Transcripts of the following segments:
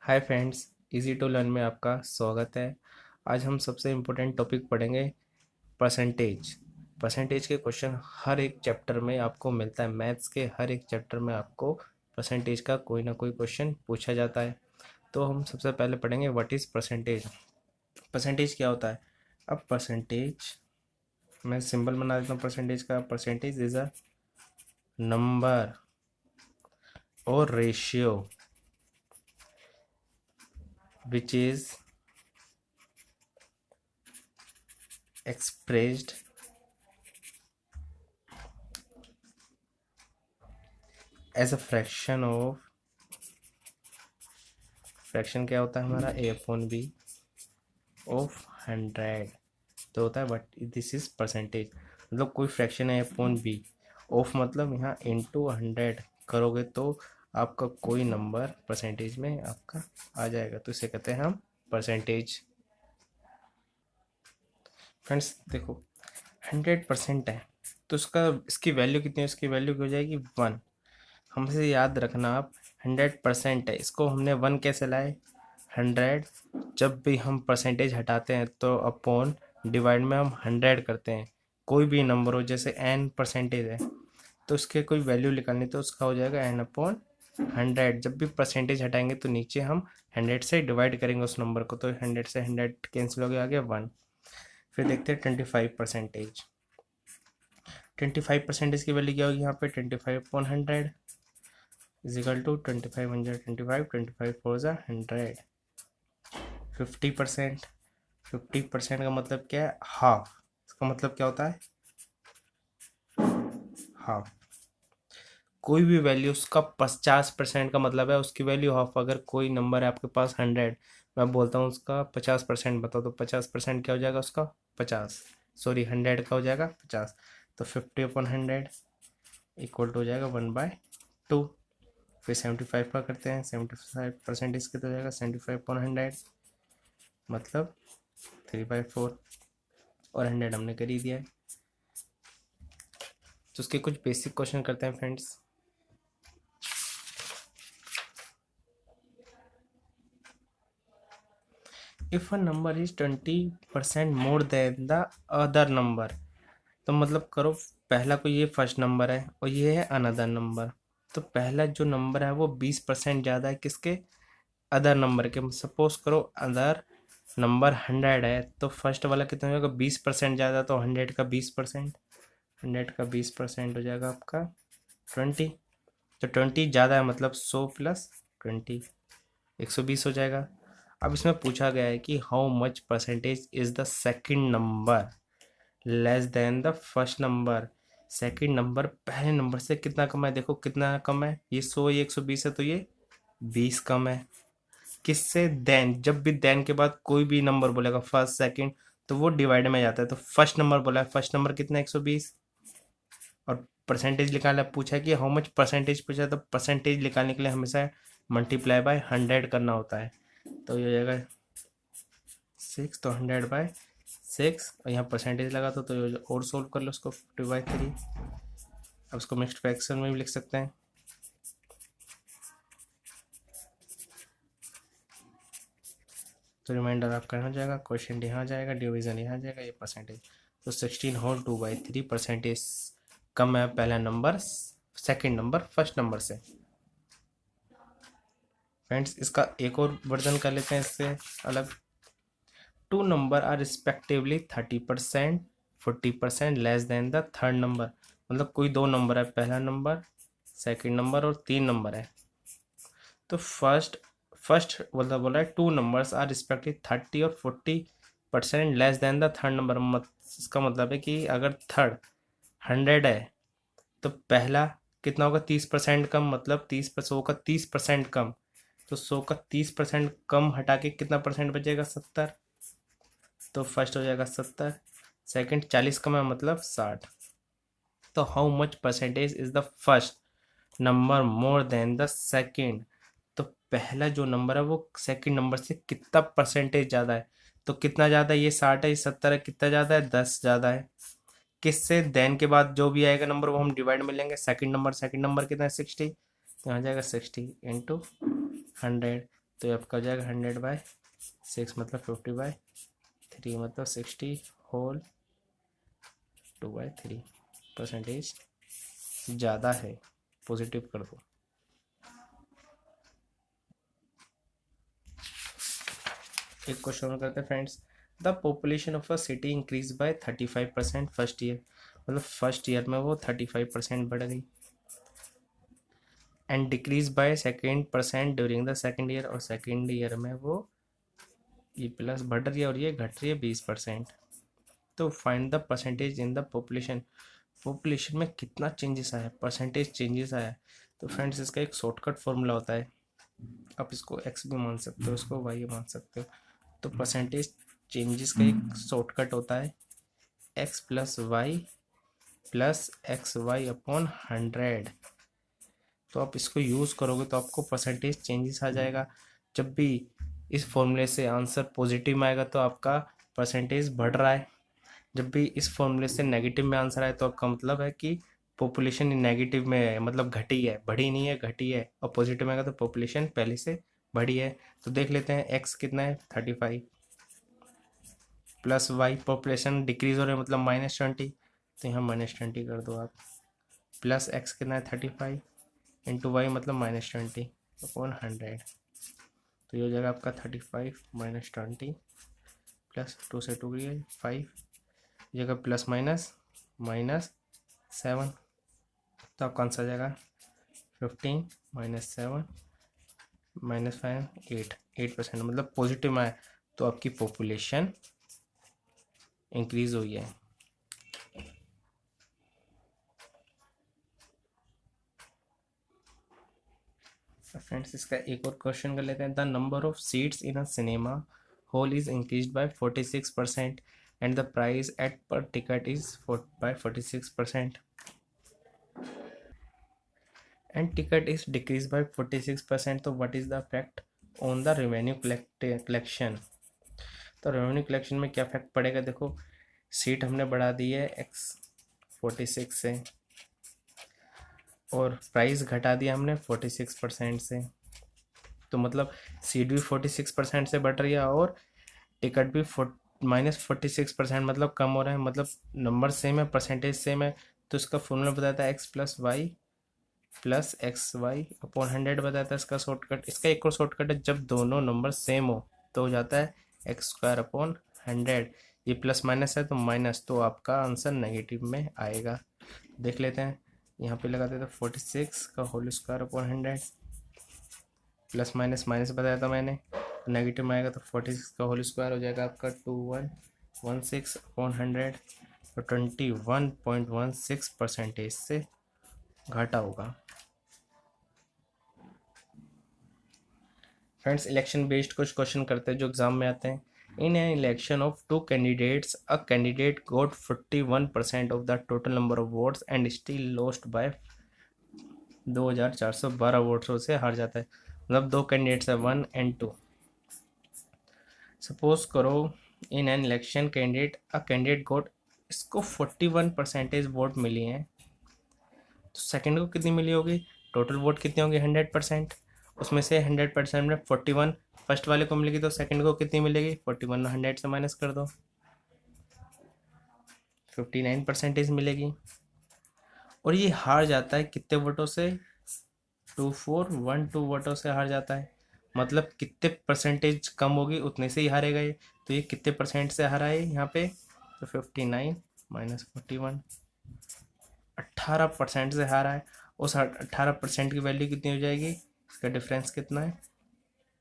Hi friends, easy to learn में आपका स्वागत है। आज हम सबसे इम्पोर्टेंट टॉपिक पढ़ेंगे परसेंटेज। परसेंटेज के क्वेश्चन हर एक चैप्टर में आपको मिलता है। मैथ्स के हर एक चैप्टर में आपको परसेंटेज का कोई ना कोई क्वेश्चन पूछा जाता है। तो हम सबसे पहले पढ़ेंगे व्हाट इज़ परसेंटेज। परसेंटेज क्या होता है? अब परसेंटेज, मैं सिंबल बना देता हूँ परसेंटेज का। परसेंटेज इज़ अ नंबर और ratio which is expressed as a fraction of, fraction क्या होता है हमारा, ए अपॉन बी ऑफ 100। तो होता है बट दिस इज परसेंटेज, मतलब कोई फ्रैक्शन है अपॉन बी, ऑफ मतलब यहाँ इनटू 100 करोगे तो आपका कोई नंबर परसेंटेज में आपका आ जाएगा, तो इसे कहते हैं हम परसेंटेज। फ्रेंड्स देखो, 100% है तो उसका इसकी वैल्यू कितनी है? उसकी वैल्यू हो जाएगी 1। हमसे याद रखना आप, 100% है, इसको हमने 1 कैसे लाए? 100, जब भी हम परसेंटेज हटाते हैं तो अपॉन डिवाइड में हम 100 करते हैं। कोई भी नंबर हो, जैसे n परसेंटेज है तो उसके कोई वैल्यू निकालनी तो उसका हो जाएगा n अपॉन 100। जब भी परसेंटेज हटाएंगे तो नीचे हम 100 से डिवाइड करेंगे उस नंबर को, तो 100 से 100 कैंसिल हो गया, आ गया 1। फिर देखते हैं 25%। 25% की वैल्यू क्या होगी यहाँ पे? 25/100 इज इक्वल टू 25 100 25 फोर ज़ा 100। 50%, 50% का मतलब क्या है? हाफ। इसका मतलब क्या होता है? हाफ। कोई भी वैल्यू उसका 50% का मतलब है उसकी वैल्यू हाफ। अगर कोई नंबर है आपके पास 100, मैं बोलता हूँ उसका 50% बताओ, तो 50% क्या हो जाएगा उसका? 50, सॉरी 100 का हो जाएगा 50। तो 50/100 इक्वल टू हो जाएगा 1/2। फिर 75 का करते हैं, 75% इसके तो हो जाएगा 75/100 मतलब 3/4, और 100 हमने कर ही दिया है। तो उसके कुछ बेसिक क्वेश्चन करते हैं friends. If a number is 20% more than the other number, तो मतलब करो, पहला कोई ये फर्स्ट नंबर है और ये है अनदर नंबर। तो पहला जो नंबर है वो 20% ज़्यादा है किसके? अदर नंबर के। सपोज करो अदर नंबर 100 है तो फर्स्ट वाला कितना होगा? 20% ज़्यादा, तो 100 का 20%, 100 का 20% हो जाएगा आपका 20। तो 20 ज़्यादा है मतलब 100 प्लस 20 120 हो जाएगा। अब इसमें पूछा गया है कि how much percentage is the second number less than the first number. Second number पहले नंबर से कितना कम है? देखो कितना कम है, ये 100 ये 120 है तो ये 20 कम है। किससे? देन। जब भी देन के बाद कोई भी नंबर बोलेगा फर्स्ट सेकंड तो वो डिवाइड में जाता है। तो फर्स्ट नंबर बोला है, फर्स्ट नंबर कितना है? 120। और परसेंटेज निकालना पूछा है कि हाउ मच परसेंटेज पूछा है, तो परसेंटेज निकालने के लिए हमेशा मल्टीप्लाई बाय 100 करना होता है। तो ये हो जाएगा 6, तो 100/6, और यहाँ परसेंटेज लगा तो और सोल्व कर लो उसको, 50/3। अब उसको मिक्स्ड फ्रैक्शन में भी लिख सकते हैं। तो रिमाइंडर आपका यहाँ जाएगा, क्वेश्चन यहाँ जाएगा, डिवीजन यहाँ जाएगा, ये परसेंटेज। तो 16 होल 2/3 परसेंटेज कम है पहला number second number first number से। फ्रेंड्स इसका एक और वर्जन कर लेते हैं इससे अलग। Two number are respectively 30% 40% less than the third number. मतलब कोई दो नंबर है, पहला नंबर सेकंड नंबर और तीन नंबर है। तो फर्स्ट फर्स्ट मतलब बोला है टू नंबर्स आर रिस्पेक्टिव 30 और 40% less than the third number. इसका मतलब है कि अगर थर्ड 100 है तो पहला कितना होगा? 30% कम, मतलब 100 का 30% कम। तो 100 का 30% कम हटा के कितना परसेंट बचेगा? 70। तो फर्स्ट हो जाएगा 70, सेकंड 40 कम है मतलब 60। तो how much percentage is the first number more than the second. तो पहला जो नंबर है वो सेकंड नंबर से कितना परसेंटेज ज़्यादा है? तो कितना ज़्यादा है? ये 60 है, ये 70 है, कितना ज़्यादा है? 10 ज़्यादा है। किससे? देन के बाद जो भी आएगा नंबर वो हम डिवाइड में लेंगे। सेकंड नंबर कितना है? 60, तो यहाँ जाएगा 60 इंटू 100। तो ये आपका हो जाएगा 100/6 मतलब 50/3 मतलब 60 होल 2/3 परसेंटेज ज़्यादा है, पॉजिटिव कर दो। एक क्वेश्चन करते हैं friends, the population of a city increase by 35% first year, मतलब फर्स्ट ईयर में वो 35% बढ़ गई, and decrease by 2% during the second year, और सेकेंड ईयर में वो ये प्लस बढ़ रही है और ये घट रही है 20%। तो find the percentage in the population, population में कितना चेंजेस आया, परसेंटेज चेंजेस आया। तो फ्रेंड्स इसका एक शॉर्टकट फॉर्मूला होता है, आप इसको एक्स भी मान सकते हो, इसको वाई मान सकते हो। तो परसेंटेज चेंजेस का एक शॉर्टकट होता है X plus X Y upon 100। तो आप इसको यूज़ करोगे तो आपको परसेंटेज चेंजेस आ जाएगा। जब भी इस फॉर्मूले से आंसर पॉजिटिव में आएगा तो आपका परसेंटेज बढ़ रहा है, जब भी इस फॉर्मूले से नेगेटिव में आंसर आए तो आपका मतलब है कि पॉपुलेशन नेगेटिव में है, मतलब घटी है, बढ़ी नहीं है, घटी है। और पॉजिटिव में आएगा तो पॉपुलेशन पहले से बढ़ी है। तो देख लेते हैं एक्स कितना है 35 प्लस वाई, पॉपुलेशन डिक्रीज हो रहा है मतलब -20, तो यहाँ -20 कर दो आप। प्लस एक्स कितना है 35 इंटू वाई मतलब -20 अपॉन 100। तो ये हो जाएगा आपका 35 -20 प्लस 2 से 2 गया 5 जगह प्लस -7। तो आपका आंसर आ जाएगा 15 -7 -5 8% मतलब पॉजिटिव में आया तो आपकी पॉपुलेशन इंक्रीज हुई है। फ्रेंड्स इसका एक और क्वेश्चन कर लेते हैं, the number of seats in a cinema hall is increase by 46% and the price at per ticket is by 46% and ticket is decrease by 46%। तो what is the effect on the revenue collection. तो revenue collection में क्या effect पड़ेगा, देखो seat हमने बढ़ा दी है x46 से और प्राइस घटा दिया हमने 46% से, तो मतलब सीट भी 46% से बढ़ रही है और टिकट भी -46% मतलब कम हो रहा है, मतलब नंबर सेम है, परसेंटेज सेम है। तो इसका फॉर्मूला बताता है x प्लस वाई अपॉन 100 बताता है इसका शॉर्टकट। इसका एक और शॉर्टकट है, जब दोनों नंबर सेम हो तो हो जाता है x² अपॉन 100। ये प्लस माइनस है तो माइनस, तो आपका आंसर नेगेटिव में आएगा। देख लेते हैं, यहाँ पे लगा देते 46 का whole square upon 100 plus minus minus बताया था मैंने, नेगेटिव में आएगा तो 46 का होल स्क्वायर हो जाएगा आपका 2116 अपॉन 100, तो 21.16% से घटा होगा। फ्रेंड्स इलेक्शन बेस्ड कुछ क्वेश्चन करते हैं जो एग्जाम में आते हैं। In an election of 2 candidates a candidate got 41% of the total number of votes and still lost bye 2412 वोट्सों से हार जाता है। मतलब 2 कैंडिडेट्स है 1 एंड 2। सपोज करो इन एन इलेक्शन कैंडिडेट गॉट, इसको 41% वोट मिली हैं, तो सेकंड को कितनी मिली होगी, टोटल वोट कितनी होगी 100%, उसमें से 100% में 41 फर्स्ट वाले को मिलेगी तो सेकंड को कितनी मिलेगी 41 100 से माइनस कर दो 59% मिलेगी। और ये हार जाता है कितने वोटों से 2412 वोटों से हार जाता है, मतलब कितने परसेंटेज कम होगी उतने से ही हारेगा ये। तो ये कितने परसेंट से हारा है यहाँ पे, तो 59 माइनस 41 18% से हारा है। उस 18% की वैल्यू कितनी हो जाएगी, इसका डिफरेंस कितना है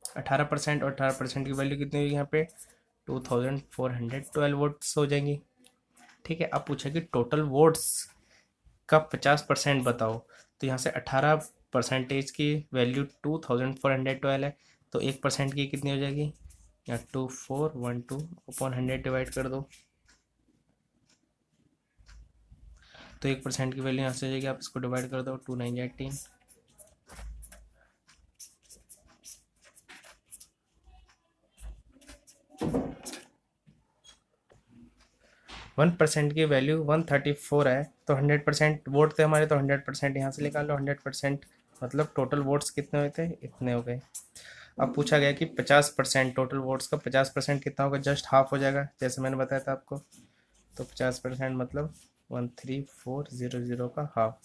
18% और 18% की वैल्यू कितनी होगी यहाँ पे 2412 वोट्स हो जाएंगी। ठीक है, अब पूछा कि टोटल वोट्स का 50% बताओ, तो यहाँ से 18% की वैल्यू 2412 है, तो 1% की कितनी हो जाएगी, यहाँ 2412 अपॉन 100 डिवाइड कर दो, तो 1% की वैल्यू यहाँ से हो जाएगी, आप इसको डिवाइड कर दो 2 9 18। 1% की वैल्यू 134 है, तो 100% वोट थे हमारे, तो 100% यहाँ से निकाल लो, 100% मतलब टोटल वोट्स कितने हुए थे, इतने हो गए। अब पूछा गया कि 50% टोटल वोट्स का 50% कितना होगा, जस्ट हाफ हो जाएगा जैसे मैंने बताया था आपको। तो 50% मतलब 13400 का हाफ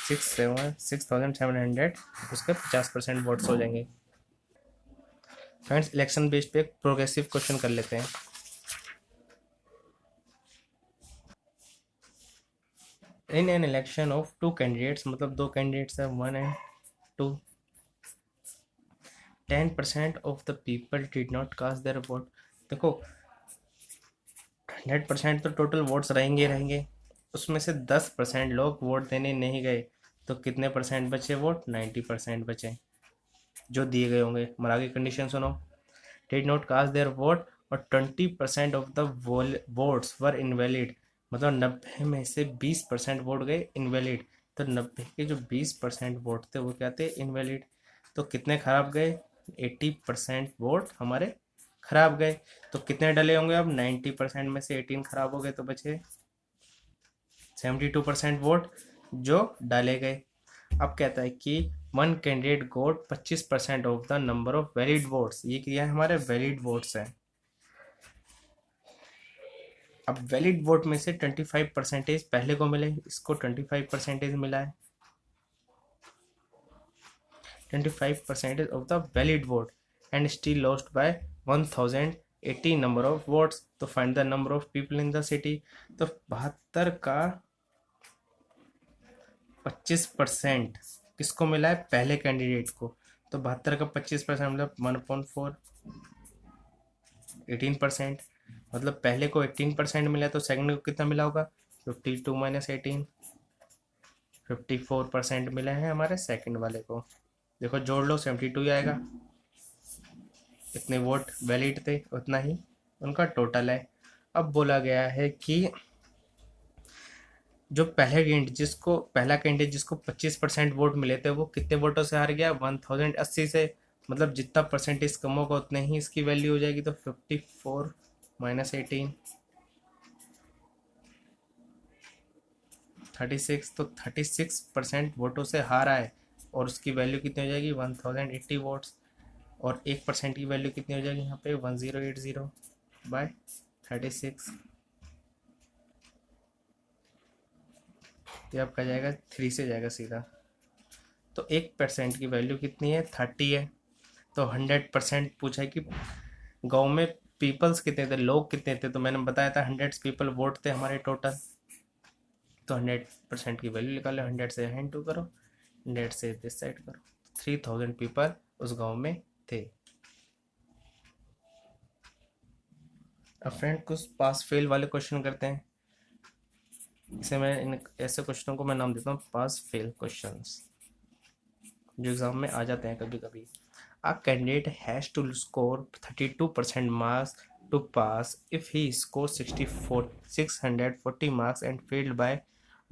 6700, उसके 50% वोट्स हो जाएंगे। फ्रेंड्स इलेक्शन बेस्ड पे एक प्रोग्रेसिव क्वेश्चन कर लेते हैं। In an election of two candidates, मतलब दो कैंडिडेट्स है, 1 and 2, 10% of the people did not cast their vote. देखो 100% तो टोटल वोट्स रहेंगे रहेंगे, उसमें से 10% लोग वोट देने नहीं गए, तो कितने परसेंट बचे वोट, 90% बचे जो दिए गए होंगे। हमारा आगे कंडीशन सुनो, did not cast their vote और 20% of the votes were invalid, मतलब 90 में से 20% वोट गए इनवैलिड, तो 90 के जो 20% वोट थे वो क्या थे, इनवैलिड। तो कितने खराब गए, 80% वोट हमारे खराब गए। तो कितने डले होंगे, अब 90% में से 18 खराब हो गए, तो बचे 72% वोट जो डाले गए। अब कहता है कि one candidate got 25% of the number of valid votes, ये क्या है, हमारे वैलिड वोट्स हैं। अब वैलिड वोट में से 25% पहले को मिले, इसको 25% मिला है, 25% of the valid vote and still lost by 1080 number of votes. तो find the number of people in the city. तो 72 का 25% किसको मिला है, पहले कैंडिडेट को। तो 72 का 25% मतलब 1/4, 18%। मतलब पहले को 18% मिला, तो सेकंड को कितना मिला होगा, 52 माइनस 18, 54% मिले हैं हमारे सेकंड वाले को। देखो जोड़ लो, 72 ही आएगा, इतने वोट वैलिड थे उतना ही उनका टोटल है। अब बोला गया है कि जो पहला कैंडिडेट जिसको 25% वोट मिले थे वो कितने वोटों से हार गया, 1080 से। मतलब जितना परसेंटेज कम होगा उतने ही इसकी वैल्यू हो जाएगी। तो 54 माइनस 18, 36, तो 36% वोटों से हारा है, और उसकी वैल्यू कितनी हो जाएगी, 1080 वोट्स। और 1% की वैल्यू कितनी हो जाएगी यहाँ पे, 1080 बाय 36, ये आपका जाएगा 3 से जाएगा सीधा। तो 1% की वैल्यू कितनी है, 30 है। तो 100% पूछा है कि गांव में पीपल्स कितने थे, लोग कितने थे, तो मैंने बताया था 100 पीपल वोट थे हमारे टोटल। तो 100% की वैल्यू निकालो, 100 से 100 करो, 100 से दिस साइड करो, 3000 पीपल उस गांव में थे। अब फ्रेंड कुछ पास फेल वाले क्वेश्चन करते हैं। इसे मैं इन ऐसे क्वेश्चनों को मैं नाम देता हूँ पास फेल क्वेश्चंस, जो एग्जाम में आ जाते हैं कभी कभी। A candidate has to score 32% marks to pass. If he scores 640 marks and failed by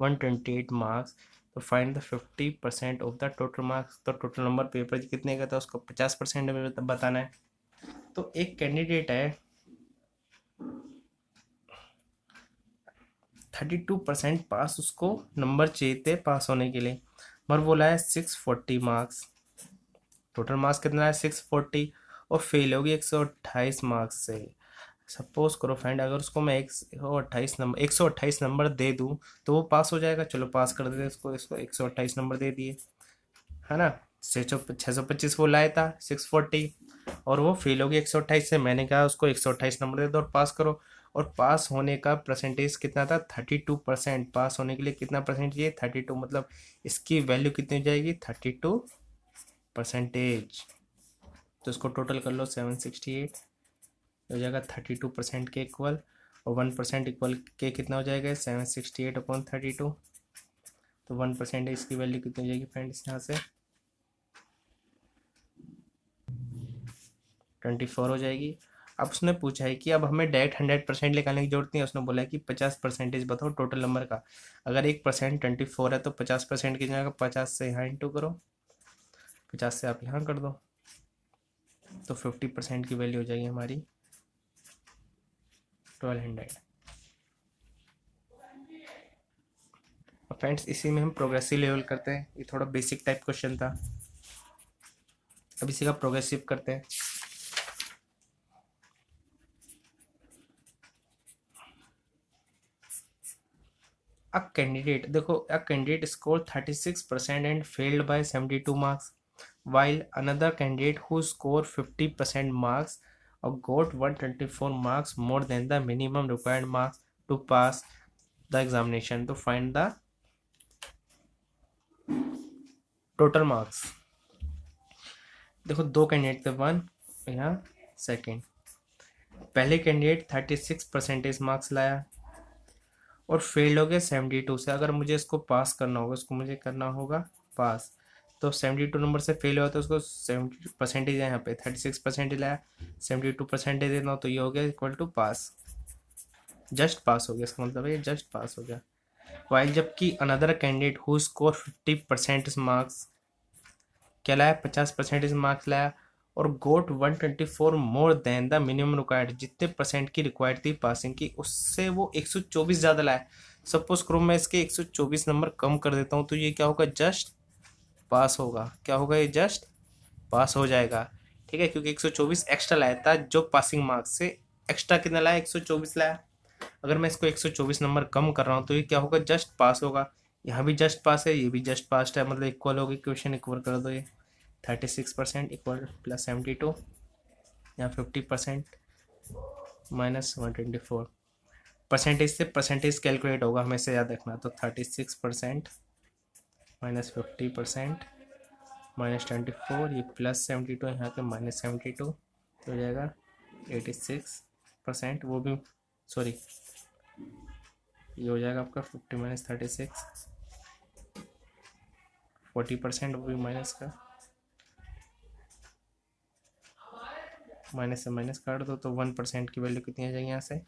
128 marks, तो find the 50% of the total marks। तो टोटल नंबर पेपर कितने का था उसको 50% में बताना है। तो एक कैंडिडेट है 32% पास, उसको नंबर चाहिए थे पास होने के लिए, मगर बोला है 640 मार्क्स, टोटल मार्क्स कितना है 640, और फेल होगी 128 मार्क्स से। सपोज करो फ्रेंड अगर उसको मैं 128 नंबर दे दूं तो वो पास हो जाएगा। चलो पास कर देते इसको, 128 नंबर दे दिए, है ना। 625 वो लाया था 640, और वो फेल हो गया 128 से। मैंने कहा उसको 128 नंबर दे दो और पास करो। और पास होने का परसेंटेज कितना था, 32%। पास होने के लिए कितना परसेंट चाहिए, 32, मतलब इसकी वैल्यू कितनी हो जाएगी, 32%। तो इसको टोटल कर लो, 768 हो जाएगा 32% के इक्वल, और 1% इक्वल के कितना हो जाएगा, 768/32। तो 1% इसकी वैल्यू कितनी हो जाएगी फ्रेंड्स, यहाँ से 24 हो जाएगी। अब उसने पूछा है कि अब हमें डायरेक्ट 100% निकालने की जरूरत नहीं है। उसने बोला है कि 50% बताओ टोटल नंबर का। अगर 1% 24 है तो 50% कितना जाएगा, 50 से यहाँ इंटू करो, 50 से आप यहाँ कर दो, तो 50% की वैल्यू हो जाएगी हमारी 1200। और फ्रेंड्स इसी में हम प्रोग्रेसिव लेवल करते हैं। ये थोड़ा बेसिक टाइप क्वेश्चन था, अब इसी का प्रोग्रेसिव करते हैं। अ कैंडिडेट, देखो, a candidate scored 36% and failed by 72 marks, while another candidate who scored 50% marks or got 124 marks more than the minimum required marks to pass the examination, to find the total marks। देखो दो candidate थे, one यहाँ second. पहले candidate 36% marks लाया और fail हो गया 72 से। अगर मुझे इसको पास करना होगा, इसको मुझे करना होगा पास, तो 72 नंबर से फेल हुआ तो उसको 70 परसेंटेज है, यहाँ पे 36% लाया, 72% देना हो तो ये हो गया इक्वल टू पास, जस्ट पास हो गया। इसका मतलब है ये जस्ट पास हो गया। वाइल जबकि another candidate who score 50% marks क्या लाया, 50% मार्क्स लाया और गोट 124 more than the minimum required, जितने परसेंट की रिक्वायर्ड थी पासिंग की उससे वो 124 ज़्यादा लाया। सपोज करो मैं इसके 124 नंबर कम कर देता हूँ तो ये क्या होगा, जस्ट पास होगा। क्या होगा, ये जस्ट पास हो जाएगा। ठीक है, क्योंकि 124 एक्स्ट्रा लाया था, जो पासिंग मार्क्स से एक्स्ट्रा कितना लाया, 124 लाया। अगर मैं इसको 124 नंबर कम कर रहा हूँ तो ये क्या होगा, जस्ट पास होगा। यहाँ भी जस्ट पास है, ये भी जस्ट पास है, मतलब इक्वल होगी। क्वेश्चन इक्वल कर दो, ये 36% इक्वल प्लस 72, यहाँ 50% माइनस 124। परसेंटेज से परसेंटेज कैलकुलेट होगा, हमेशा याद रखना। तो 36% माइनस 50% माइनस 24, ये प्लस 72, यहाँ पे माइनस 72, तो हो जाएगा 86%। वो भी सॉरी, ये हो जाएगा आपका 50 माइनस 36, 40%, वो भी माइनस का, माइनस से माइनस काट दो तो 1% की वैल्यू कितनी आ जाएगी यहाँ से,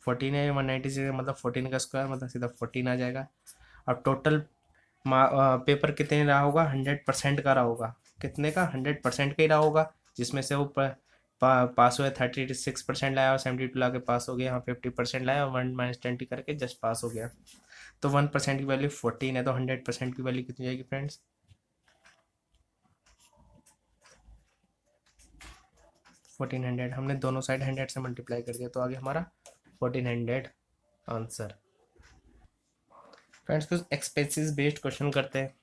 14 है। 190 से मतलब 14 का स्क्वायर, मतलब सीधा 14 आ जाएगा। अब टोटल पेपर कितने रहा होगा, 100% का रहा होगा। कितने का, 100% का ही रहा होगा, जिसमें से वो पास हुआ 36% लाया और 72 ला के पास हो गया। यहाँ 50% लाया और 1 माइनस 20 करके जस्ट पास हो गया। तो 1% की वैल्यू 14 है, तो 100% की वैल्यू कितनी जाएगी फ्रेंड्स, 1400। हमने दोनों साइड 100 से मल्टीप्लाई कर दिया तो आगे हमारा 1400 आंसर। फ्रेंड्स कुछ एक्सपेंसेस बेस्ड क्वेश्चन करते हैं।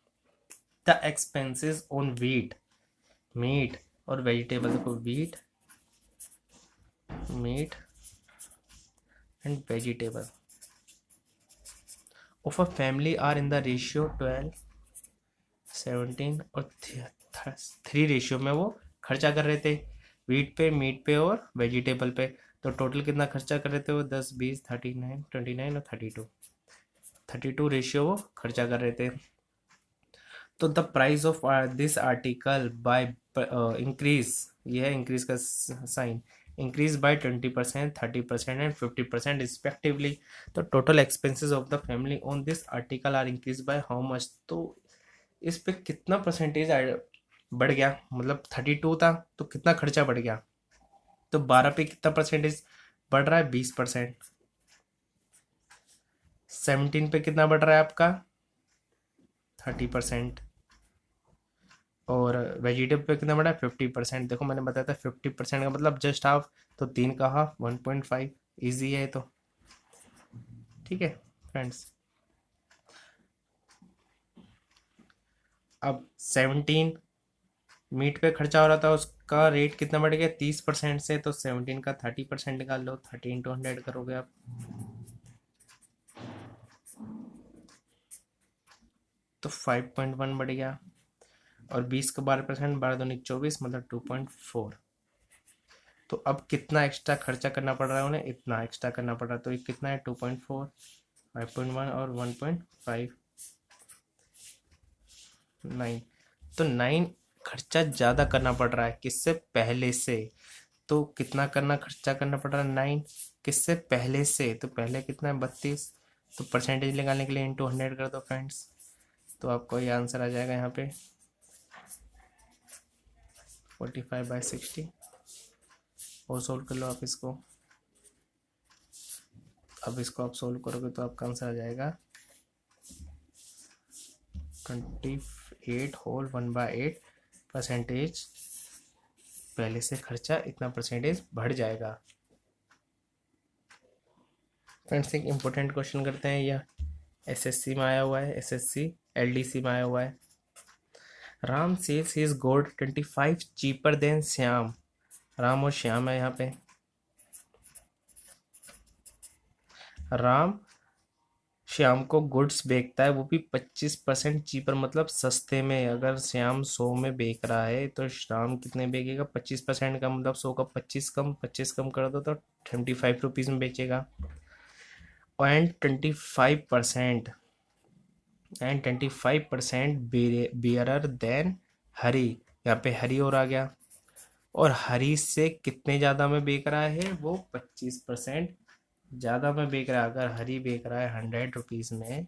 The expenses on wheat, meat और वेजिटेबल, देखो wheat, meat and vegetable of a family are in the ratio 12, 17 और 3 रेशियो में वो खर्चा कर रहे थे, वीट पे, मीट पे और वेजिटेबल पे। तो टोटल कितना खर्चा कर रहे थे वो, 10, 20, 39, 29 और 32 रेशियो वो खर्चा कर रहे थे। तो the price of this article by increase, ये है इंक्रीज का sign, increase by 20%, 30% and 50% respectively. तो total expenses of the family on this article are increase by how much, तो इस पे कितना परसेंटेज बढ़ गया, मतलब 32 था तो कितना खर्चा बढ़ गया, तो 12 पे कितना परसेंटेज बढ़ रहा है, 20%। 17 पे कितना बढ़ रहा है आपका, 30%। और वेजिटेबल पे कितना बढ़ा है, 50%। देखो मैंने बताया था 50% का मतलब जस्ट हाफ, तो 3 का हाफ 1.5, ईजी है तो। ठीक है फ्रेंड्स, अब 17 मीट पे खर्चा हो रहा था, उसका रेट कितना बढ़ गया 30% से, तो 17 का 30% निकाल लो, 30 इंटू 100 करोगे आप, तो 5.1 बढ़ गया। और 20 का 12%, 12 दूनी 24, मतलब 2.4। तो अब कितना एक्स्ट्रा खर्चा करना पड़ रहा है उन्हें, इतना एक्स्ट्रा करना पड़ रहा है। तो ये कितना है, 2.4, 5.1 और 1.5, 9। तो 9 खर्चा ज़्यादा करना पड़ रहा है किससे, पहले से। तो कितना खर्चा करना पड़ रहा है, 9 किससे, पहले से। तो पहले कितना है, 32। तो परसेंटेज निकालने के लिए इंटू 100 कर दो फ्रेंड्स, तो आपको ये आंसर आ जाएगा यहाँ पे 45/60। और सोल्व कर लो आप इसको। अब इसको आप सोल्व करोगे तो आपका आंसर आ जाएगा 28/8 पहले से खर्चा इतना परसेंटेज बढ़ जाएगा। फ्रेंड्स एक इम्पोर्टेंट क्वेश्चन करते हैं, यह एसएससी में आया हुआ है, एसएससी एलडीसी में आया हुआ है। Ram sales his gold 25 cheaper than Shyam. Ram और श्याम है यहाँ पे। राम श्याम को गुड्स बेचता है, वो भी 25% चीपर, मतलब सस्ते में। अगर श्याम 100 में बेच रहा है तो श्याम कितने बेचेगा? 25% का, मतलब 100 का 25 कम कर दो तो 25 रुपीज़ में बेचेगा। एंड 25% बियरर देन हरी। यहाँ पे हरी और आ गया, और हरी से कितने ज़्यादा में बेच रहा है? वो 25% ज़्यादा में बेच रहा है। अगर हरी बेच रहा है 100 रुपीज़ में,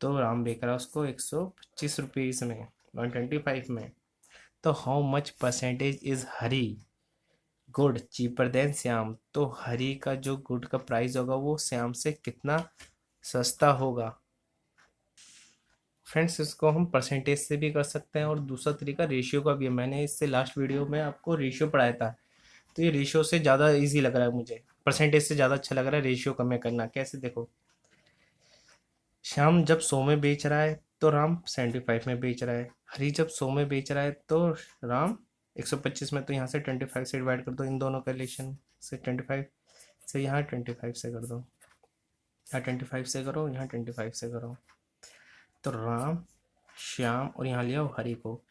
तो राम बेच रहा है उसको 125 रुपीज़ में, 125 में। तो how much percentage is Hari good cheaper than Shyam? तो हरी का जो गुड का प्राइस होगा वो श्याम से कितना सस्ता होगा? फ्रेंड्स इसको हम परसेंटेज से भी कर सकते हैं, और दूसरा तरीका रेशियो का भी है। मैंने इससे लास्ट वीडियो में आपको रेशियो पढ़ाया था, तो ये रेशियो से ज़्यादा इजी लग रहा है मुझे, परसेंटेज से ज़्यादा अच्छा लग रहा है रेशियो कम करना। कैसे? देखो, श्याम जब 100 में बेच रहा है तो राम 75 में बेच रहा है। हरी जब 100 में बेच रहा है तो राम 125 में। तो यहाँ से 25 से डिवाइड कर दो, इन दोनों का रिलेशन से 25 से, यहाँ 25 से कर दो, यहाँ 25 से करो, यहाँ 25 से करो। तो राम श्याम, और यहाँ लिया हरी को।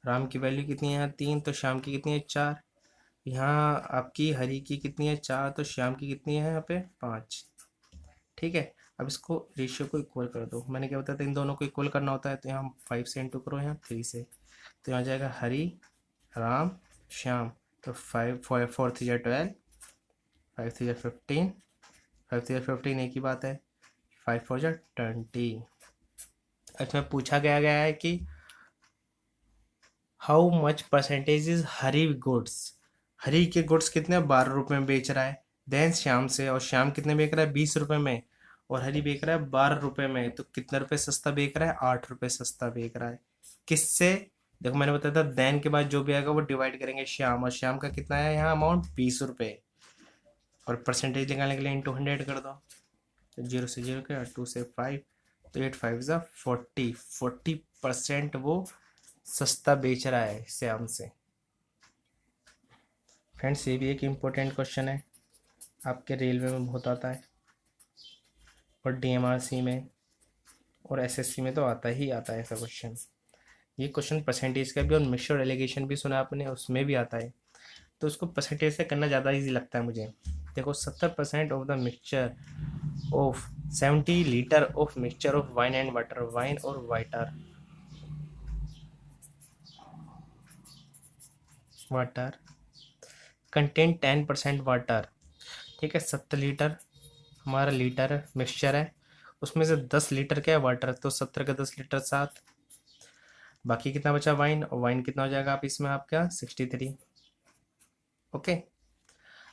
राम की वैल्यू कितनी है यहाँ? 3। तो श्याम की कितनी है? 4। यहाँ आपकी हरी की कितनी है? 4। तो श्याम की कितनी है यहाँ पे? 5। ठीक है, अब इसको रेशियो को इक्वल कर दो। मैंने क्या बताया था, इन दोनों को इक्वल करना होता है। तो यहाँ 5 से इंटू करो, यहाँ 3 से। तो यहाँ जाएगा हरी, राम, श्याम। तो 5 4 3 12, 5 3 15, 5 3 15 एक ही बात है, 5 4 20। इसमें पूछा गया है कि how much percentage is Hari goods. Hari के गुड्स कितने? 12 रुपये में बेच रहा है। देन श्याम से, और श्याम कितने बेच रहा है? 20 रुपये में, और हरी बेच रहा है 12 रुपये में। तो कितने रुपए सस्ता बेच रहा है? 8 रुपये सस्ता बेच रहा है। किससे? देखो मैंने बताया था, देन के बाद जो भी आएगा वो डिवाइड करेंगे श्याम, और श्याम का कितना है यहाँ अमाउंट? 20 रुपये। और परसेंटेज निकालने के लिए इंटू 100 कर दो। तो 0 से 0 के, 2 से 5, तो 8 5 ज़ा 40% वो सस्ता बेच रहा है श्याम से। फ्रेंड्स ये भी एक इम्पोर्टेंट क्वेश्चन है, आपके रेलवे में बहुत आता है, और डीएमआरसी में और एसएससी में तो आता ही आता है ऐसा क्वेश्चन। ये क्वेश्चन परसेंटेज का भी, और मिक्सचर एलिगेशन भी सुना आपने, उसमें भी आता है। तो उसको परसेंटेज से करना ज़्यादा इजी लगता है मुझे। देखो 70% of the mixture of 70 litre of mixture of wine and water, wine और वाटर कंटेन 10% वाटर। ठीक है, 70 लीटर हमारा लीटर मिक्सचर है, उसमें से 10 लीटर क्या है? वाटर। तो 70 का 10 लीटर 7, बाकी कितना बचा? वाइन। और वाइन कितना हो जाएगा आप इसमें? आपका 63। ओके,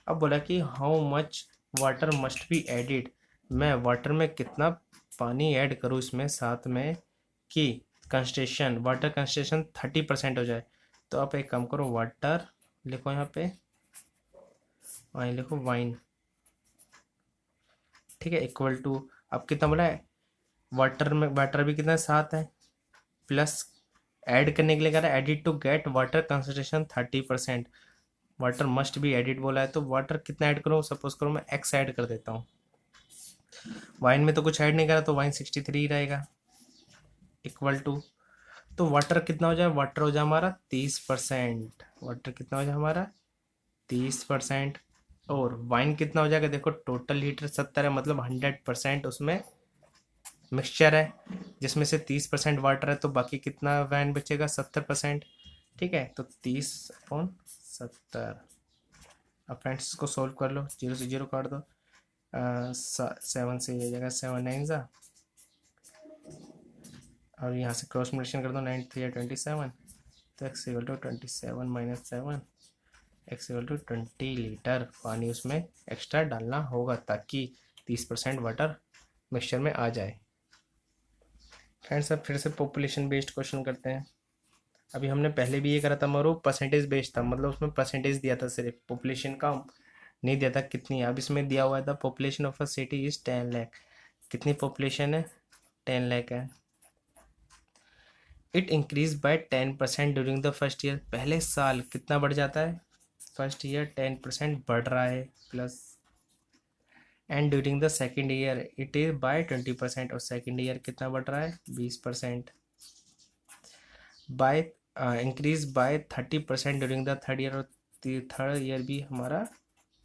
अब बोला कि how much water must be added. मैं वाटर में कितना पानी ऐड करूँ इसमें साथ में, कि कंसंट्रेशन, वाटर कंसंट्रेशन 30% हो जाए। तो आप एक काम करो, वाटर लिखो यहाँ पे, वाइन लिखो, वाइन। ठीक है, इक्वल टू, अब कितना बोला है? वाटर में, वाटर भी कितना? 7 है, प्लस ऐड करने के लिए कह रहा है added to get water concentration 30%। Water must be added बोला है, तो वाटर कितना ऐड करूँ? सपोज करो मैं एक्स ऐड कर देता हूँ। वाइन में तो कुछ ऐड नहीं करा, तो वाइन 63 रहेगा, इक्वल टू, तो वाटर कितना हो जाए? वाटर हो जाए हमारा 30%। वाटर कितना हो जाए हमारा? 30%। और वाइन कितना हो जाएगा? देखो टोटल लीटर 70 है, मतलब 100% उसमें मिक्सचर है, जिसमें से 30% वाटर है, तो बाकी कितना वाइन बचेगा? 70%। ठीक है, तो 30/70। अब फ्रेंड्स इसको सोल्व कर लो, 0 से 0 काट दो, 7 से ये जगह 7 9 ज़ा, और यहाँ से क्रॉस मल्टीप्लिकेशन कर दो, 9 3 27। तो x equal to 27 minus 7, x equal to 20 litre पानी उसमें एक्स्ट्रा डालना होगा, ताकि 30% वाटर मिक्सचर में आ जाए। फ्रेंड्स अब फिर से पॉपुलेशन बेस्ड क्वेश्चन करते हैं। अभी हमने पहले भी ये करा था मगर वो परसेंटेज बेस्ड था, मतलब उसमें परसेंटेज दिया था, सिर्फ पॉपुलेशन का नहीं दिया था कितनी है। अब इसमें दिया हुआ था population of a city is 10 lakh. कितनी पॉपुलेशन है? 10 लाख है। It increase by 10% during the first year. पहले साल कितना बढ़ जाता है? फर्स्ट ईयर 10% बढ़ रहा है plus, and during the second year it is by 20%, और सेकेंड ईयर कितना बढ़ रहा है? 20%। By increase by 30% during the third year, और थर्ड ईयर भी हमारा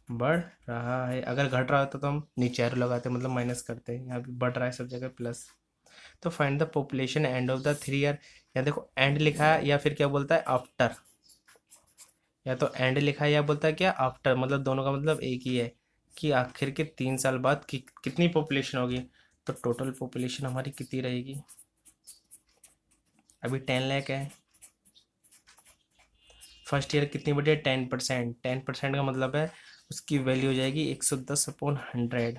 बढ़ रहा है। अगर घट रहा होता तो हम नीचे एरो लगाते, मतलब माइनस करते। यहाँ भी बढ़ रहा है सब जगह प्लस। तो find the population end of the 3 year. यहाँ देखो एंड लिखा है या फिर क्या बोलता है? आफ्टर। या तो एंड लिखा है या बोलता है क्या? आफ्टर। मतलब दोनों का मतलब एक ही है कि आखिर के 3 साल बाद कितनी पॉपुलेशन होगी। तो टोटल पॉपुलेशन हमारी कितनी रहेगी? अभी 10 लाख है। फर्स्ट ईयर कितनी बढ़ी है? 10%। 10% का मतलब है उसकी वैल्यू हो जाएगी 110/100।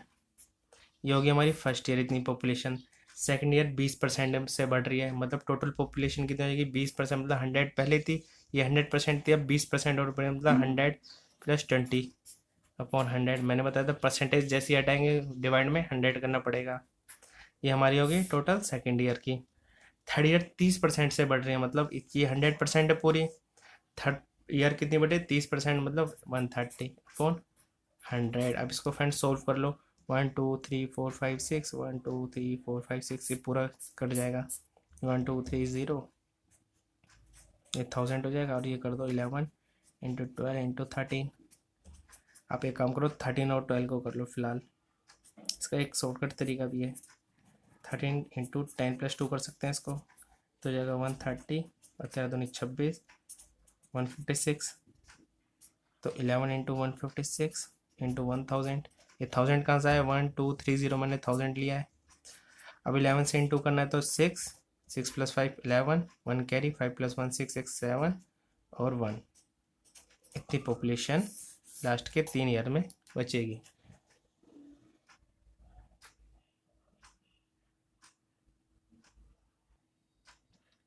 ये होगी हमारी फर्स्ट ईयर इतनी पॉपुलेशन। सेकंड ईयर 20% से बढ़ रही है, मतलब टोटल पॉपुलेशन कितनी हो जाएगी? 20%, मतलब 100 पहले थी, ये 100% थी, अब 20% और बढ़े, मतलब 100 + 20/100। मैंने बताया था परसेंटेज जैसे ही हटाएंगे डिवाइड में 100 करना पड़ेगा। ये हमारी होगी टोटल सेकेंड ईयर की। थर्ड ईयर 30% से बढ़ रही है, मतलब ये 100% है पूरी। थर्ड ईयर कितनी बढ़े? 30%, मतलब 130/100। अब इसको फ्रेंड सोल्व कर लो। 1 2 3 4 5 6, 1 2 3 4 5 6, ये पूरा कट जाएगा। 1 2 3 0, ये 1000 हो जाएगा। और ये कर दो 11 × 12 × 13। आप एक काम करो, 13 और 12 को कर लो फिलहाल। इसका एक शॉर्टकट तरीका भी है, 13 × 10 + 2 कर सकते हैं इसको। तो हो जाएगा 130 और 13 दूनी 26, 156। तो 11 × 156 × 1000। ये 1000 कहाँ से आया? 1 2 3 0, मैंने 1000 लिया है। अब 11 से इंटू करना है तो 6, 6 + 5 11, 1 कैरी, 5 + 1 6 6 7 और 1। इतनी पॉपुलेशन लास्ट के 3 ईयर में बचेगी।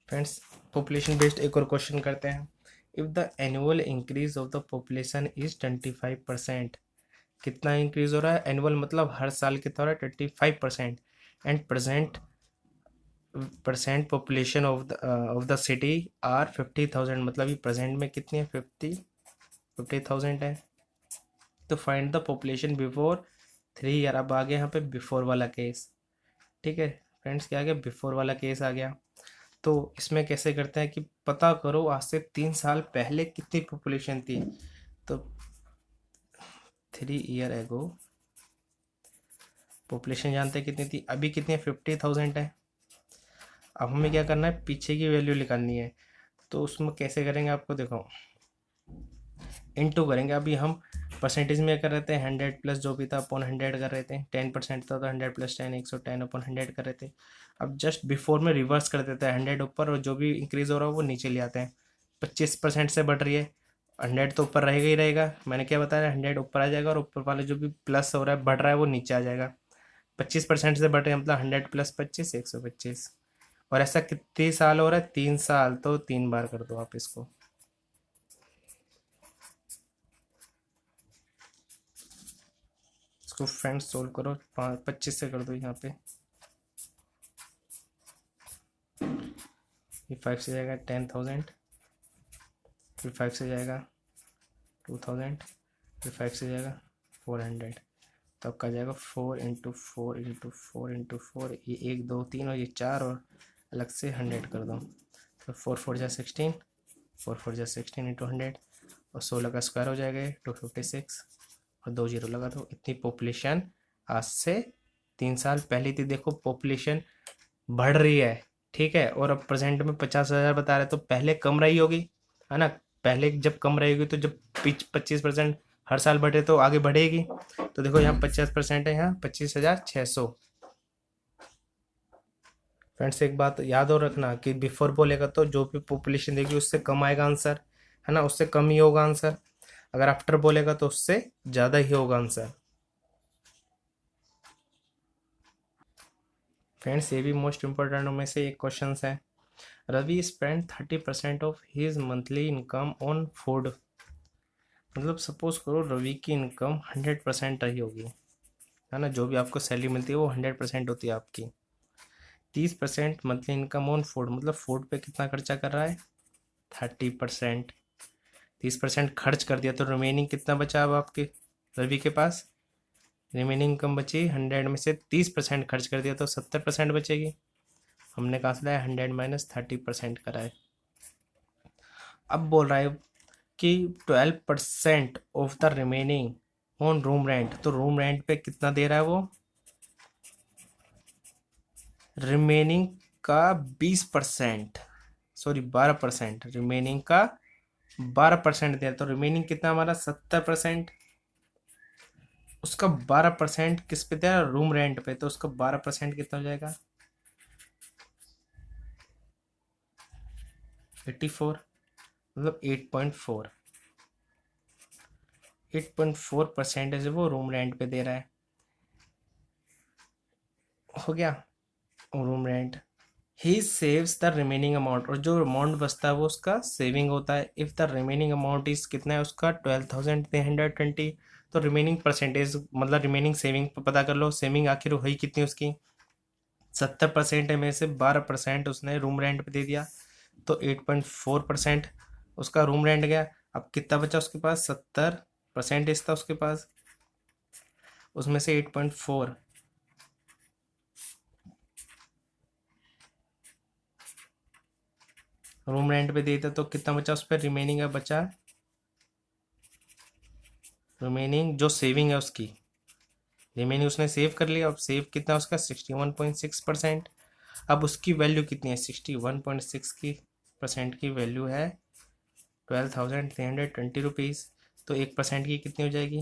फ्रेंड्स पॉपुलेशन बेस्ड एक और क्वेश्चन करते हैं। If the annual increase of the population is 25%। कितना इंक्रीज हो रहा है? एनुअल मतलब हर साल कितना हो रहा है? 25%। And percent population of the city are 50,000, मतलब ये प्रेजेंट में कितनी है? 50,000 है। तो find the population before 3 year. अब आ गया यहाँ पे बिफोर वाला केस। ठीक है फ्रेंड्स, क्या आ गया? बिफोर वाला केस आ गया। तो इसमें कैसे करते हैं कि पता करो आज से 3 साल पहले कितनी पॉपुलेशन थी। तो 3 ईयर एगो पॉपुलेशन जानते हैं कितनी थी, अभी कितनी है? 50,000 है। अब हमें क्या करना है? पीछे की वैल्यू निकालनी है। तो उसमें कैसे करेंगे आपको देखो, इनटू करेंगे। अभी हम परसेंटेज में कर रहे थे 100 प्लस जो भी था अपॉन 100 कर रहे थे। 10% था तो 100 + 10 110/100 कर रहे थे। अब जस्ट बिफोर में रिवर्स कर देते हैं, 100 ऊपर और जो भी इंक्रीज हो रहा है वो नीचे ले आते हैं। 25% से बढ़ रही है, 100 तो ऊपर रहेगा ही रहेगा। मैंने क्या बताया? 100 ऊपर आ जाएगा और ऊपर वाले जो भी प्लस हो रहा है बढ़ रहा है वो नीचे आ जाएगा। 25% से बढ़ रहे हैं मतलब 100 + 25 125। और ऐसा कितने साल हो रहा है? 3 साल। तो 3 बार कर दो आप इसको। इसको फ्रेंड्स सोल्व करो, 25 से कर दो यहाँ पे। ये 5 से जाएगा 10,000, फिर 5 से जाएगा 2,000, फिर 5 से जाएगा 400। तो आपका जाएगा 4 × 4 × 4 × 4, ये 1 2 3 और ये 4, और अलग से 100 कर दो। तो 4 4 जा 16, 4 4 जा 16 × 100, और 16 का स्क्वायर हो जाएगा 256, और 2 0 लगा दो। इतनी पॉपुलेशन आज से 3 साल पहले थी। देखो पॉपुलेशन बढ़ रही है, ठीक है, और अब प्रेजेंट में 50,000 बता रहे, तो पहले कम रही होगी, है ना। पहले जब कम रहेगी तो जब 25% हर साल बढ़े तो आगे बढ़ेगी। तो देखो यहाँ 50% है, यहाँ 25,600। फ्रेंड्स एक बात याद हो रखना कि बिफोर बोलेगा तो जो भी पॉपुलेशन देगी उससे कम आएगा आंसर, है ना, उससे कम ही होगा आंसर। अगर आफ्टर बोलेगा तो उससे ज़्यादा ही होगा आंसर। फ्रेंड्स ये भी मोस्ट इम्पोर्टेंट में से एक क्वेश्चन है। Ravi spend 30% of his monthly income on food. मतलब सपोज करो रवि की इनकम 100% रही होगी, है ना, जो भी आपको सैलरी मिलती है वो 100% होती है आपकी। 30% मंथली इनकम ऑन फूड, मतलब फूड पे कितना खर्चा कर रहा है, 30%। 30% खर्च कर दिया तो रिमेनिंग कितना बचा अब आपके रवि के पास, रिमेनिंग इनकम बची 100 में से 30% खर्च कर दिया तो 70% बचेगी। हमने कहा से 100 माइनस 30% करा है। अब बोल रहा है कि 12% of the remaining on room rent, तो रूम रेंट पे कितना दे रहा है वो, रिमेनिंग का 20%, सॉरी 12%, रिमेनिंग का 12% दिया तो रिमेनिंग कितना हमारा 70%। उसका 12% किस पे दिया, रूम रेंट पे, तो उसका 12% कितना हो जाएगा, 84, मतलब 8.4, 8.4% वो रूम रेंट पे दे रहा है। हो गया room rent. He saves the remaining amount, और जो अमाउंट बचता है वो उसका सेविंग होता है। If the remaining amount is कितना है उसका 12,320, तो रिमेनिंग परसेंटेज मतलब रिमेनिंग सेविंग पता कर लो। सेविंग आखिर हुई कितनी उसकी, 70% है, में से 12% उसने रूम रेंट पे दे दिया तो 8.4% उसका रूम रेंट गया। अब कितना बचा उसके पास, 70% था उसके पास, उसमें से 8.4 रूम रेंट पे देता तो कितना बचा उस पर, रिमेनिंग है बचा, रिमेनिंग जो सेविंग है उसकी, रिमेनिंग उसने सेव कर लिया। अब सेव कितना उसका 61.6%। अब उसकी वैल्यू कितनी है, 61.6 की परसेंट की वैल्यू है 12,320 रुपीज़। तो 1% की कितनी हो जाएगी,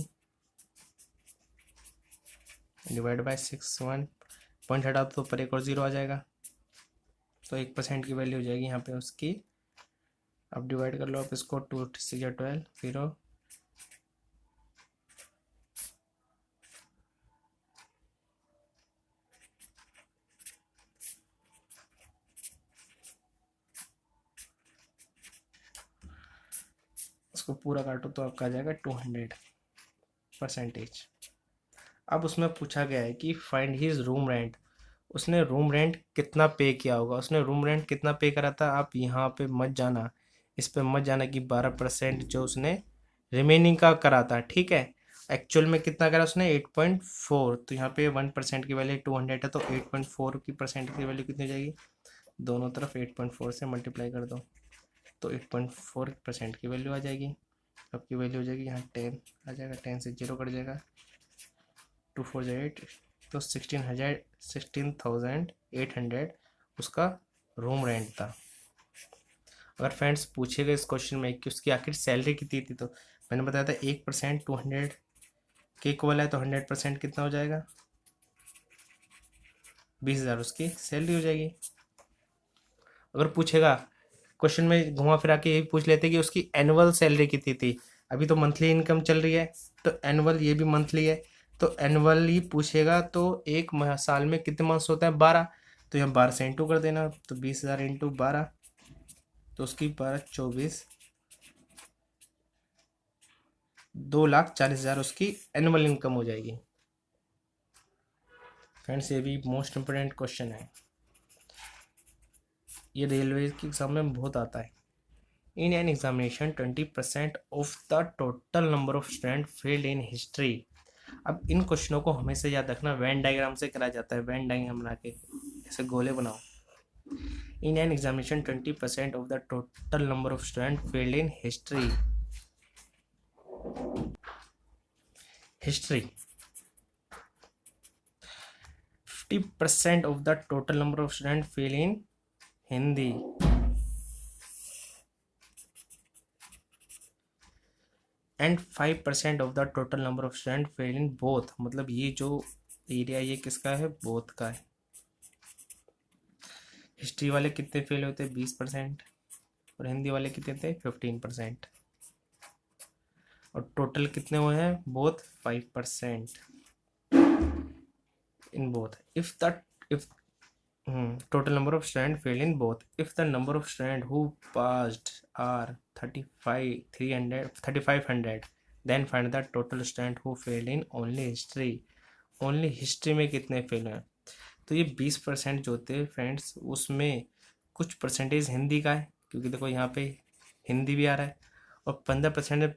डिवाइड बाय 61, पॉइंट हटा तो ऊपर एक और ज़ीरो आ जाएगा, तो 1% की वैल्यू हो जाएगी यहाँ पे उसकी। अब डिवाइड कर लो आप इसको, 2 6 12, फिर उसको पूरा काटो तो आपका आ जाएगा 200%। अब उसमें पूछा गया है कि फाइंड हिज रूम रेंट, उसने रूम रेंट कितना पे किया होगा, उसने रूम रेंट कितना पे करा था। आप यहाँ पे मत जाना, इस पे मत जाना कि 12% जो उसने रिमेनिंग का करा था, ठीक है। एक्चुअल में कितना करा उसने 8.4, तो यहाँ पे 1% की वैल्यू 200 है तो 8.4 की परसेंट की वैल्यू कितनी हो जाएगी, दोनों तरफ 8.4 से मल्टीप्लाई कर दो तो 8.4% की वैल्यू आ जाएगी। आपकी वैल्यू हो जाएगी यहाँ 10 आ जाएगा, 10 से जीरो कट जाएगा, 2 4 जो 8, तो 16,800 उसका रूम रेंट था। अगर फ्रेंड्स पूछेगा इस क्वेश्चन में कि उसकी आखिर सैलरी कितनी थी, तो मैंने बताया था 1% 200 के इक्वल है, तो 100% कितना हो जाएगा, 20,000 उसकी सैलरी हो जाएगी। अगर पूछेगा क्वेश्चन में घुमा फिरा के यही पूछ लेते कि उसकी एनुअल सैलरी कितनी थी, अभी तो मंथली इनकम चल रही है तो एनुअल, ये भी मंथली है तो एनुअल ही पूछेगा। तो एक साल में कितने मंथ्स होता है, 12, तो यहाँ 12 से इंटू कर देना, तो 20,000 इंटू 12, तो उसकी 12 24, 2,40,000 उसकी एनुअल इनकम हो जाएगी। फ्रेंड्स ये भी मोस्ट इम्पोर्टेंट क्वेश्चन है, ये रेलवे के एग्जाम में बहुत आता है। In an examination 20% of the total number of student failed in history. अब इन क्वेश्चनों को हमेशा याद रखना, वेन डायग्राम से कराया जाता है, वेन डायग्राम बना के ऐसे गोले बनाओ। In an examination 20% of the total number of student failed in history. History 50% of the total number of student fail in Hindi. And 5% of the total number of student fail in both, मतलब ये जो area ये किसका है, both का है। History वाले कितने फेल होते हैं, 20%, और हिंदी वाले कितने थे, 15%, और टोटल कितने हुए हैं, both 5% in both. If total number of students failed in both. If the number of students who passed are 3500, then find the total student who failed in only history. Only history में कितने fail हैं? तो ये 20% जो होते हैं friends, उसमें कुछ परसेंटेज हिंदी का है, क्योंकि देखो यहाँ पे हिंदी भी आ रहा है, और 15%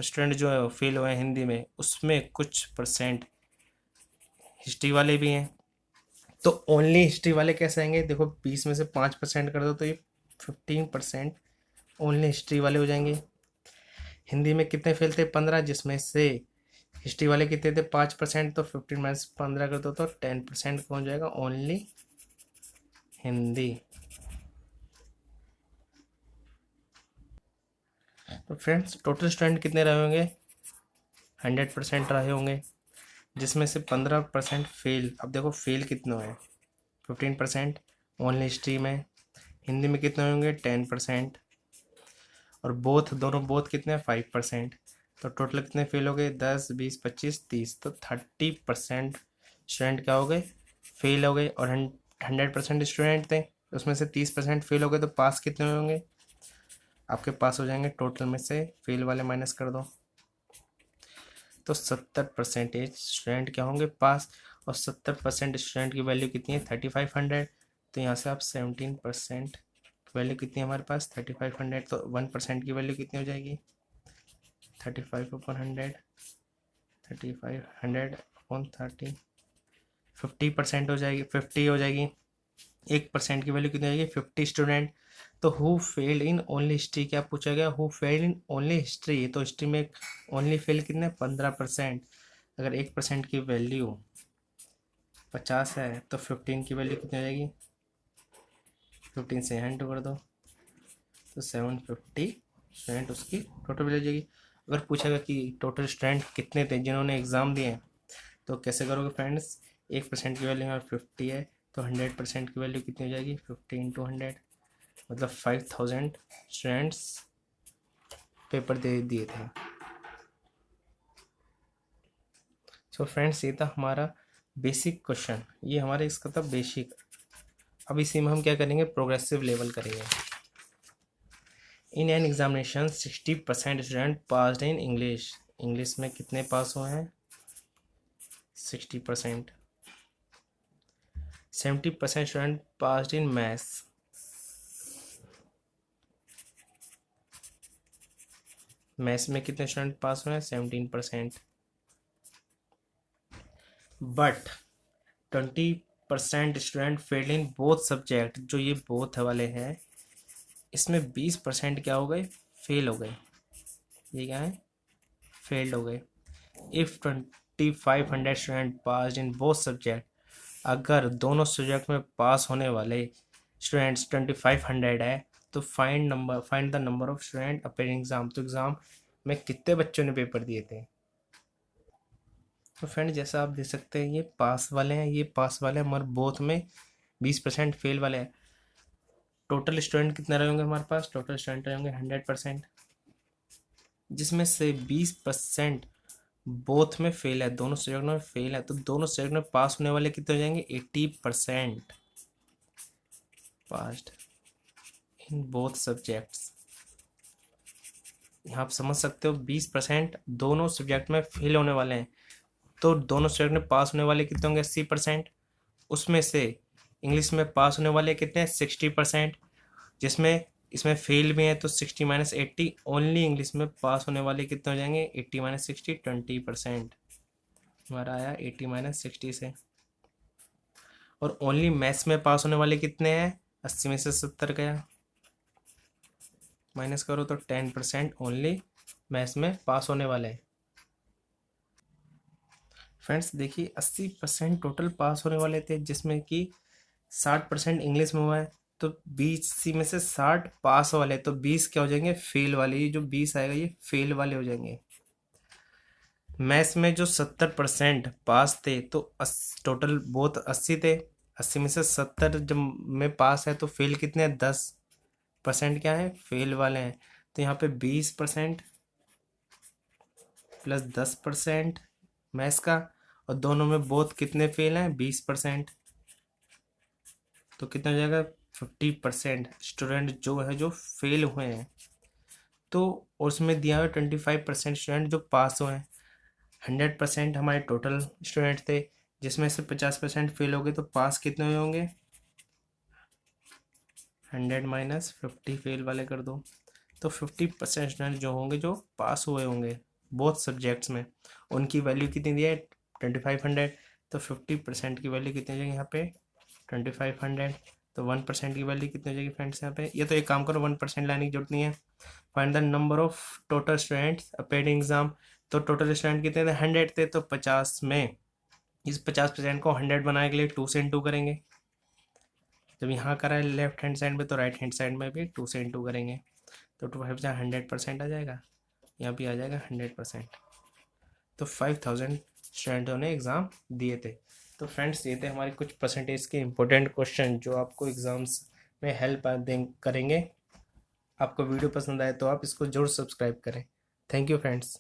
स्टूडेंट जो फेल हुए हैं हिंदी में, उसमें कुछ परसेंट हिस्ट्री वाले भी हैं। तो ओनली हिस्ट्री वाले कैसे आएंगे? देखो 20 में से 5% कर दो तो ये 15% ओनली हिस्ट्री वाले हो जाएंगे। हिंदी में कितने फेल थे? 15, जिसमें से हिस्ट्री वाले कितने थे? 5%, तो 15 माइनस 15 कर दो तो 10% पहुंच जाएगा ओनली हिंदी। तो फ्रेंड्स टोटल स्टूडेंट कितने रहे होंगे? 100% रहे होंगे, जिसमें से 15% फेल। अब देखो फेल कितने हुए? 15% ओनली हिस्ट्री में। हिंदी में कितने होंगे? 10%। और दोनों बोथ कितने हैं? 5%। तो टोटल कितने फेल हो गए? 10, 20, 25, 30। तो 30% स्टूडेंट क्या हो गए? फेल हो गए। और 100% स्टूडेंट थे, उसमें से 30% फेल हो गए, तो पास कितने होंगे? आपके पास हो जाएंगे, टोटल में से फेल वाले माइनस कर दो, तो 70% स्टूडेंट क्या होंगे? पास। और 70% स्टूडेंट की वैल्यू कितनी है? 3500। तो यहाँ से आप 17% वैल्यू कितनी है हमारे पास? 3500। तो 1% की वैल्यू कितनी हो जाएगी? 35/100, 3500/30, 50% हो जाएगी, 50 हो जाएगी। 1% की वैल्यू कितनी हो जाएगी? 50 स्टूडेंट। तो who failed in only history, क्या पूछा गया? Who failed in only history. तो हिस्ट्री में ओनली फेल कितने? 15%। अगर 1% की वैल्यू 50 है तो 15 की वैल्यू कितनी हो जाएगी? 15 से यहाँ कर दो, तो 750 स्टूडेंट उसकी टोटल वैल्यू हो जाएगी। अगर पूछेगा कि टोटल स्टूडेंट कितने थे जिन्होंने एग्ज़ाम दिए, तो कैसे करोगे फ्रेंड्स? 1% की वैल्यू यहाँ 50 है, तो 100% की वैल्यू कितनी हो जाएगी? 50 इंटू 100, मतलब 5000 स्टूडेंट्स पेपर दे दिए थे। सो फ्रेंड्स ये था हमारा बेसिक क्वेश्चन, ये हमारे इसका था बेसिक। अब इसी में हम क्या करेंगे? प्रोग्रेसिव लेवल करेंगे। In an examination 60% student passed in English. English में कितने पास हुए हैं? 60%। 70% student passed in maths. Maths में कितने स्टूडेंट पास हुए हैं? 17%। But 20% student fail in both subject. जो ये बोथ वाले हैं, इसमें 20% क्या हो गए? फेल हो गए। ये क्या है? फेल्ड हो गए। If 2500 student pass in both subject, अगर दोनों सब्जेक्ट में पास होने वाले स्टूडेंट्स 2500 है, तो find the number of student appearing exam. तो एग्ज़ाम में कितने बच्चों ने पेपर दिए थे? तो फ्रेंड जैसा आप देख सकते हैं, ये पास वाले हैं, ये पास वाले हैं, मगर बोथ में 20% फेल वाले हैं। टोटल स्टूडेंट कितने रहेंगे हमारे पास? टोटल स्टूडेंट रहेंगे 100%, जिसमें से 20% बोथ में फेल है, दोनों सब्जेक्ट में फेल है। तो दोनों सब्जेक्ट में पास होने वाले कितने हो जाएंगे? 80% पास्ड इन बोथ सब्जेक्ट्स। यहाँ आप समझ सकते हो 20% दोनों सब्जेक्ट में फेल होने वाले हैं, तो दोनों सब्जेक्ट में पास होने वाले कितने होंगे? 80%। उसमें से इंग्लिश में पास होने वाले कितने हैं? 60%, जिसमें इसमें फेल भी है, तो 60 माइनस 80। ओनली इंग्लिश में पास होने वाले कितने हो जाएंगे? 80 माइनस 60, 20%। हमारा आया 80 माइनस 60 से। और ओनली मैथ्स में पास होने वाले कितने हैं? 80 में से 70 गया, माइनस करो तो 10% ओनली मैथ्स में पास होने वाले हैं। फ्रेंड्स देखिए 80% टोटल पास होने वाले थे, जिसमें कि 60% इंग्लिश में हुआ है, तो 20 में से 60 पास वाले, तो 20 क्या हो जाएंगे? फेल वाले। ये जो 20 आएगा ये फेल वाले हो जाएंगे। मैथ्स में जो 70% पास थे, तो टोटल बोथ 80 थे, 80 में से 70 जब में पास है, तो फेल कितने हैं? 10% क्या है? फेल वाले हैं। तो यहाँ पे 20% प्लस 10% मैथ्स का, और दोनों में बोथ कितने फेल हैं? 20%। तो कितना हो जाएगा 50% स्टूडेंट जो है जो फेल हुए हैं। तो उसमें दिया हुआ 25% स्टूडेंट जो पास हुए हैं। 100% हमारे टोटल स्टूडेंट थे, जिसमें से 50% फेल हो गए, तो पास कितने हुए होंगे? 100 माइनस 50 फेल वाले कर दो। तो 50% स्टूडेंट जो होंगे जो पास हुए होंगे बोथ सब्जेक्ट्स में, उनकी वैल्यू कितनी दी है? 2500। तो 50% की वैल्यू कितनी हो जाएगी यहाँ पे? 2500। तो 1% की वैल्यू कितनी हो जाएगी फ्रेंड्स यहाँ पे? ये तो एक काम करो, 1% लाने की जरूरत नहीं है। Find the number of total students appeared in exam. तो टोटल स्टूडेंट कितने थे? 100 थे, तो 50 में इस 50% को 100 बनाने के लिए 2 से इंटू करेंगे। जब यहाँ करा है लेफ्ट हैंड साइड में, तो राइट हैंड साइड में भी 2 से इंटू करेंगे। तो 100% आ जाएगा, यहाँ भी आ जाएगा 100%। तो 5000 स्टूडेंटों ने एग्ज़ाम दिए थे। तो फ्रेंड्स ये थे हमारे कुछ परसेंटेज के इंपॉर्टेंट क्वेश्चन जो आपको एग्ज़ाम्स में हेल्प करेंगे। आपको वीडियो पसंद आए तो आप इसको जरूर सब्सक्राइब करें। Thank you friends.